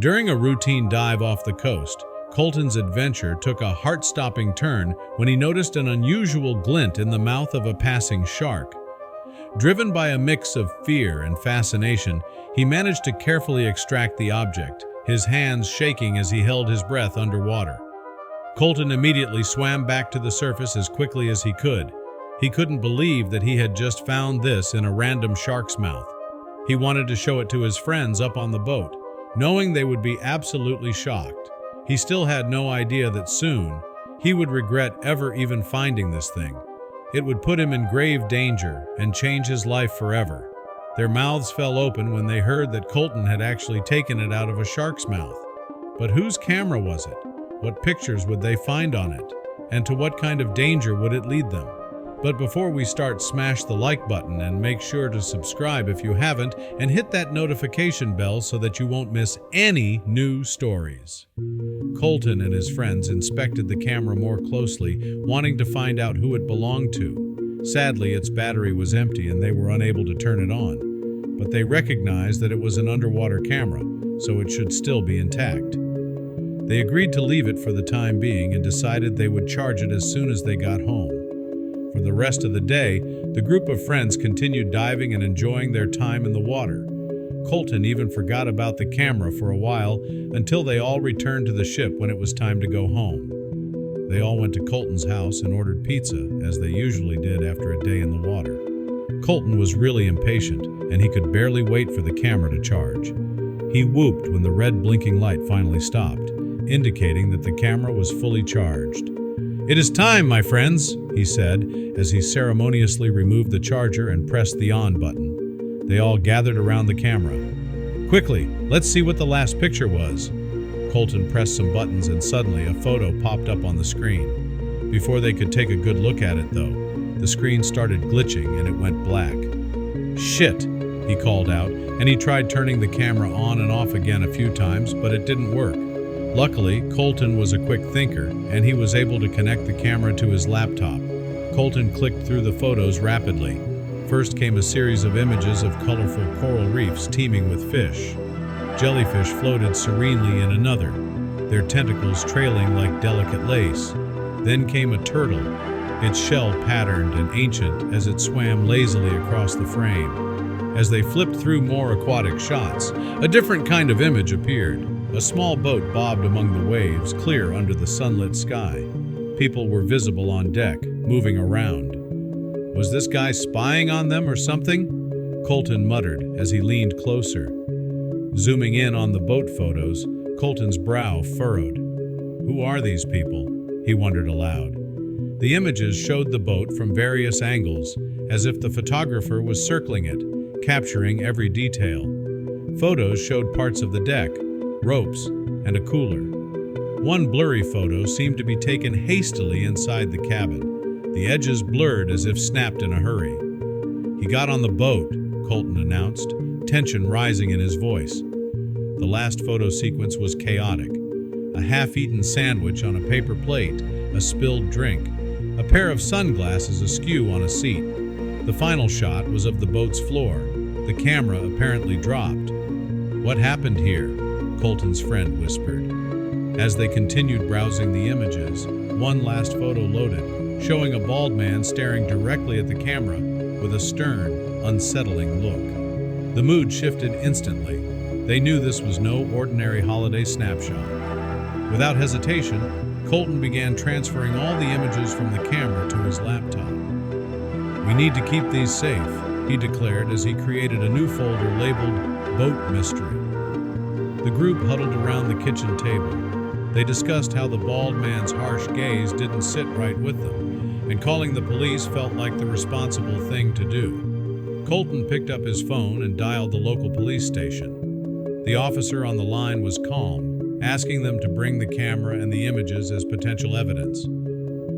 During a routine dive off the coast, Colton's adventure took a heart-stopping turn when he noticed an unusual glint in the mouth of a passing shark. Driven by a mix of fear and fascination, he managed to carefully extract the object, his hands shaking as he held his breath underwater. Colton immediately swam back to the surface as quickly as he could. He couldn't believe that he had just found this in a random shark's mouth. He wanted to show it to his friends up on the boat, knowing they would be absolutely shocked. He still had no idea that soon he would regret ever even finding this thing. It would put him in grave danger and change his life forever. Their mouths fell open when they heard that Colton had actually taken it out of a shark's mouth. But whose camera was it? What pictures would they find on it? And to what kind of danger would it lead them? But before we start, smash the like button and make sure to subscribe if you haven't, and hit that notification bell so that you won't miss any new stories. Colton and his friends inspected the camera more closely, wanting to find out who it belonged to. Sadly, its battery was empty and they were unable to turn it on. But they recognized that it was an underwater camera, so it should still be intact. They agreed to leave it for the time being and decided they would charge it as soon as they got home. For the rest of the day, the group of friends continued diving and enjoying their time in the water. Colton even forgot about the camera for a while until they all returned to the ship when it was time to go home. They all went to Colton's house and ordered pizza, as they usually did after a day in the water. Colton was really impatient, and he could barely wait for the camera to charge. He whooped when the red blinking light finally stopped, indicating that the camera was fully charged. "It is time, my friends," he said, as he ceremoniously removed the charger and pressed the on button. They all gathered around the camera. "Quickly, let's see what the last picture was." Colton pressed some buttons and suddenly a photo popped up on the screen. Before they could take a good look at it, though, the screen started glitching and it went black. "Shit," he called out, and he tried turning the camera on and off again a few times, but it didn't work. Luckily, Colton was a quick thinker, and he was able to connect the camera to his laptop. Colton clicked through the photos rapidly. First came a series of images of colorful coral reefs teeming with fish. Jellyfish floated serenely in another, their tentacles trailing like delicate lace. Then came a turtle, its shell patterned and ancient as it swam lazily across the frame. As they flipped through more aquatic shots, a different kind of image appeared. A small boat bobbed among the waves, clear under the sunlit sky. People were visible on deck, moving around. Was this guy spying on them or something? Colton muttered as he leaned closer. Zooming in on the boat photos, Colton's brow furrowed. Who are these people? He wondered aloud. The images showed the boat from various angles, as if the photographer was circling it, capturing every detail. Photos showed parts of the deck, ropes, and a cooler. One blurry photo seemed to be taken hastily inside the cabin, the edges blurred as if snapped in a hurry. "He got on the boat," Colton announced, tension rising in his voice. The last photo sequence was chaotic. A half-eaten sandwich on a paper plate, a spilled drink, a pair of sunglasses askew on a seat. The final shot was of the boat's floor. The camera apparently dropped. "What happened here?" Colton's friend whispered. As they continued browsing the images, one last photo loaded, showing a bald man staring directly at the camera with a stern, unsettling look. The mood shifted instantly. They knew this was no ordinary holiday snapshot. Without hesitation, Colton began transferring all the images from the camera to his laptop. "We need to keep these safe," he declared as he created a new folder labeled Boat Mystery. The group huddled around the kitchen table. They discussed how the bald man's harsh gaze didn't sit right with them, and calling the police felt like the responsible thing to do. Colton picked up his phone and dialed the local police station. The officer on the line was calm, asking them to bring the camera and the images as potential evidence.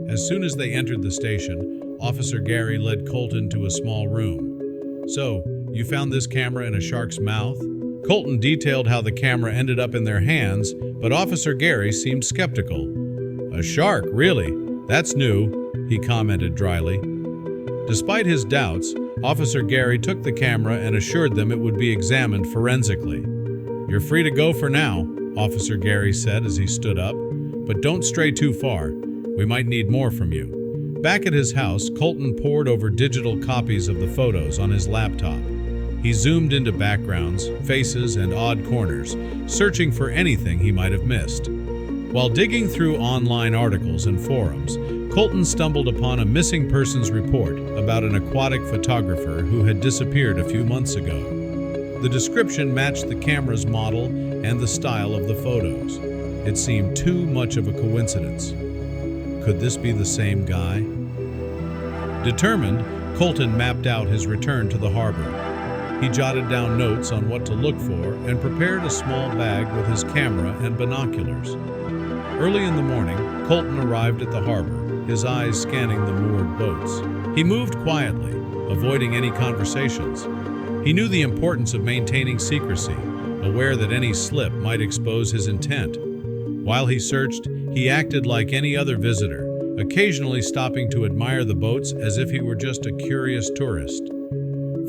As soon as they entered the station, Officer Gary led Colton to a small room. "So, you found this camera in a shark's mouth?" Colton detailed how the camera ended up in their hands, but Officer Gary seemed skeptical. "A shark, really? That's new," he commented dryly. Despite his doubts, Officer Gary took the camera and assured them it would be examined forensically. "You're free to go for now," Officer Gary said as he stood up. "But don't stray too far. We might need more from you." Back at his house, Colton pored over digital copies of the photos on his laptop. He zoomed into backgrounds, faces, and odd corners, searching for anything he might have missed. While digging through online articles and forums, Colton stumbled upon a missing persons report about an aquatic photographer who had disappeared a few months ago. The description matched the camera's model and the style of the photos. It seemed too much of a coincidence. Could this be the same guy? Determined, Colton mapped out his return to the harbor. He jotted down notes on what to look for and prepared a small bag with his camera and binoculars. Early in the morning, Colton arrived at the harbor, his eyes scanning the moored boats. He moved quietly, avoiding any conversations. He knew the importance of maintaining secrecy, aware that any slip might expose his intent. While he searched, he acted like any other visitor, occasionally stopping to admire the boats as if he were just a curious tourist.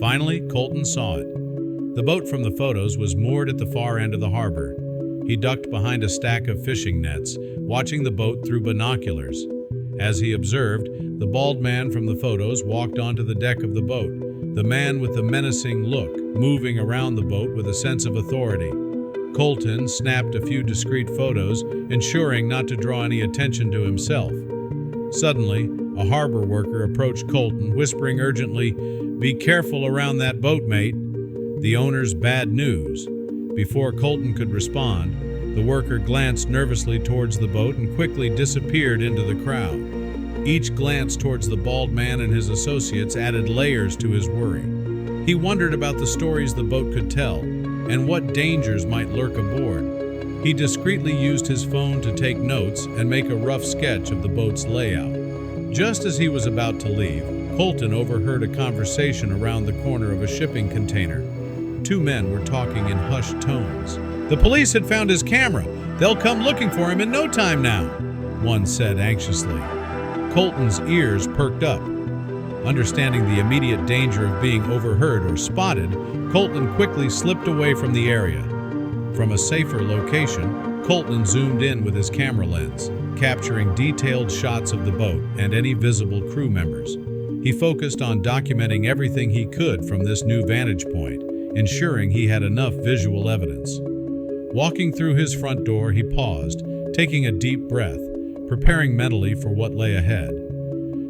Finally, Colton saw it. The boat from the photos was moored at the far end of the harbor. He ducked behind a stack of fishing nets, watching the boat through binoculars. As he observed, the bald man from the photos walked onto the deck of the boat, the man with the menacing look, moving around the boat with a sense of authority. Colton snapped a few discreet photos, ensuring not to draw any attention to himself. Suddenly, a harbor worker approached Colton, whispering urgently, "Be careful around that boat, mate. The owner's bad news." Before Colton could respond, the worker glanced nervously towards the boat and quickly disappeared into the crowd. Each glance towards the bald man and his associates added layers to his worry. He wondered about the stories the boat could tell and what dangers might lurk aboard. He discreetly used his phone to take notes and make a rough sketch of the boat's layout. Just as he was about to leave, Colton overheard a conversation around the corner of a shipping container. Two men were talking in hushed tones. "The police had found his camera. They'll come looking for him in no time now," one said anxiously. Colton's ears perked up. Understanding the immediate danger of being overheard or spotted, Colton quickly slipped away from the area. From a safer location, Colton zoomed in with his camera lens, capturing detailed shots of the boat and any visible crew members. He focused on documenting everything he could from this new vantage point, ensuring he had enough visual evidence. Walking through his front door, he paused, taking a deep breath, preparing mentally for what lay ahead.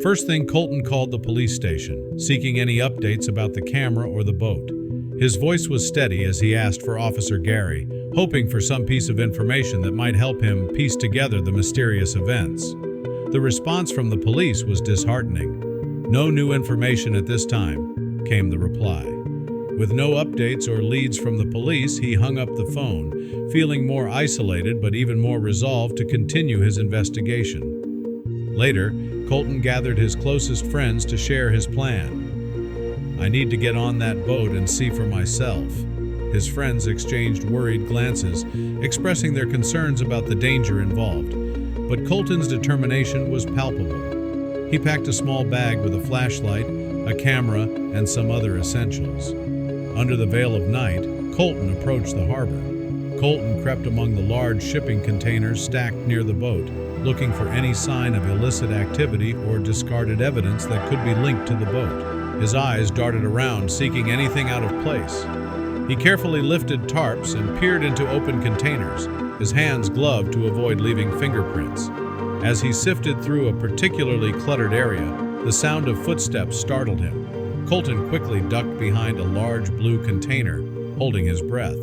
First thing, Colton called the police station, seeking any updates about the camera or the boat. His voice was steady as he asked for Officer Gary, hoping for some piece of information that might help him piece together the mysterious events. The response from the police was disheartening. "No new information at this time," came the reply. With no updates or leads from the police, he hung up the phone, feeling more isolated but even more resolved to continue his investigation. Later, Colton gathered his closest friends to share his plan. "I need to get on that boat and see for myself." His friends exchanged worried glances, expressing their concerns about the danger involved. But Colton's determination was palpable. He packed a small bag with a flashlight, a camera, and some other essentials. Under the veil of night, Colton approached the harbor. Colton crept among the large shipping containers stacked near the boat, looking for any sign of illicit activity or discarded evidence that could be linked to the boat. His eyes darted around, seeking anything out of place. He carefully lifted tarps and peered into open containers, his hands gloved to avoid leaving fingerprints. As he sifted through a particularly cluttered area, the sound of footsteps startled him. Colton quickly ducked behind a large blue container, holding his breath.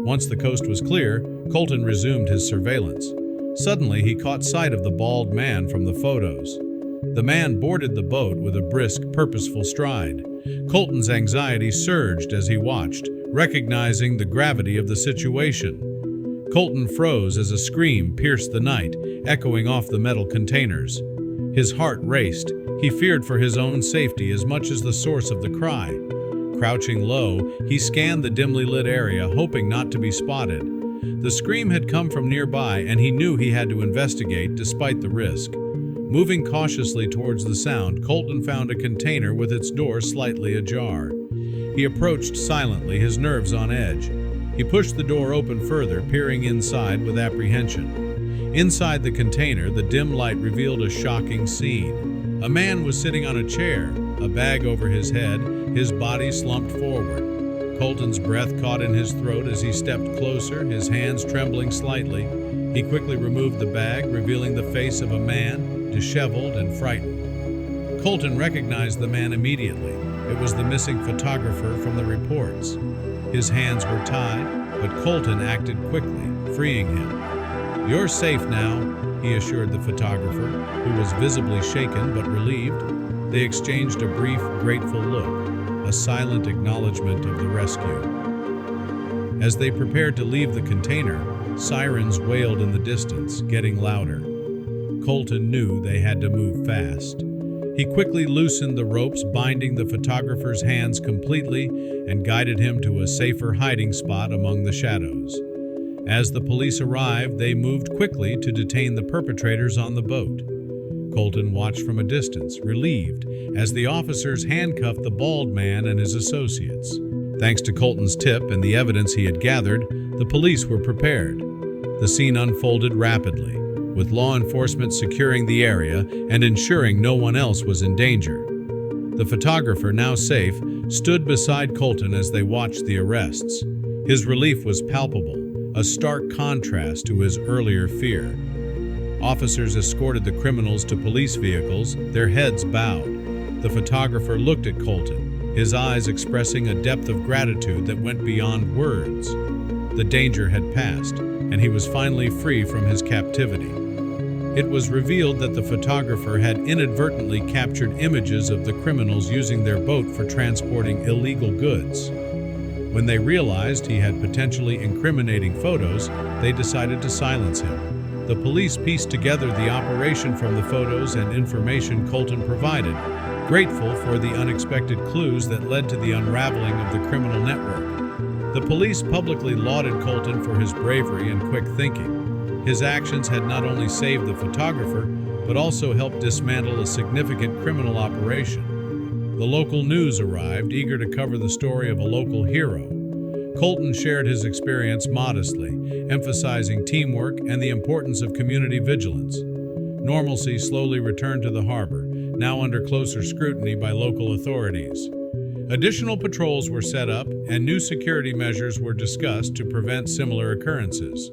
Once the coast was clear, Colton resumed his surveillance. Suddenly, he caught sight of the bald man from the photos. The man boarded the boat with a brisk, purposeful stride. Colton's anxiety surged as he watched, recognizing the gravity of the situation. Colton froze as a scream pierced the night, echoing off the metal containers. His heart raced. He feared for his own safety as much as the source of the cry. Crouching low, he scanned the dimly lit area, hoping not to be spotted. The scream had come from nearby, and he knew he had to investigate despite the risk. Moving cautiously towards the sound, Colton found a container with its door slightly ajar. He approached silently, his nerves on edge. He pushed the door open further, peering inside with apprehension. Inside the container, the dim light revealed a shocking scene. A man was sitting on a chair, a bag over his head, his body slumped forward. Colton's breath caught in his throat as he stepped closer, his hands trembling slightly. He quickly removed the bag, revealing the face of a man, disheveled and frightened. Colton recognized the man immediately. It was the missing photographer from the reports. His hands were tied, but Colton acted quickly, freeing him. "You're safe now," he assured the photographer, who was visibly shaken but relieved. They exchanged a brief, grateful look, a silent acknowledgement of the rescue. As they prepared to leave the container, sirens wailed in the distance, getting louder. Colton knew they had to move fast. He quickly loosened the ropes binding the photographer's hands completely and guided him to a safer hiding spot among the shadows. As the police arrived, they moved quickly to detain the perpetrators on the boat. Colton watched from a distance, relieved, as the officers handcuffed the bald man and his associates. Thanks to Colton's tip and the evidence he had gathered, the police were prepared. The scene unfolded rapidly, with law enforcement securing the area and ensuring no one else was in danger. The photographer, now safe, stood beside Colton as they watched the arrests. His relief was palpable, a stark contrast to his earlier fear. Officers escorted the criminals to police vehicles, their heads bowed. The photographer looked at Colton, his eyes expressing a depth of gratitude that went beyond words. The danger had passed, and he was finally free from his captivity. It was revealed that the photographer had inadvertently captured images of the criminals using their boat for transporting illegal goods. When they realized he had potentially incriminating photos, they decided to silence him. The police pieced together the operation from the photos and information Colton provided, grateful for the unexpected clues that led to the unraveling of the criminal network. The police publicly lauded Colton for his bravery and quick thinking. His actions had not only saved the photographer, but also helped dismantle a significant criminal operation. The local news arrived, eager to cover the story of a local hero. Colton shared his experience modestly, emphasizing teamwork and the importance of community vigilance. Normalcy slowly returned to the harbor, now under closer scrutiny by local authorities. Additional patrols were set up, and new security measures were discussed to prevent similar occurrences.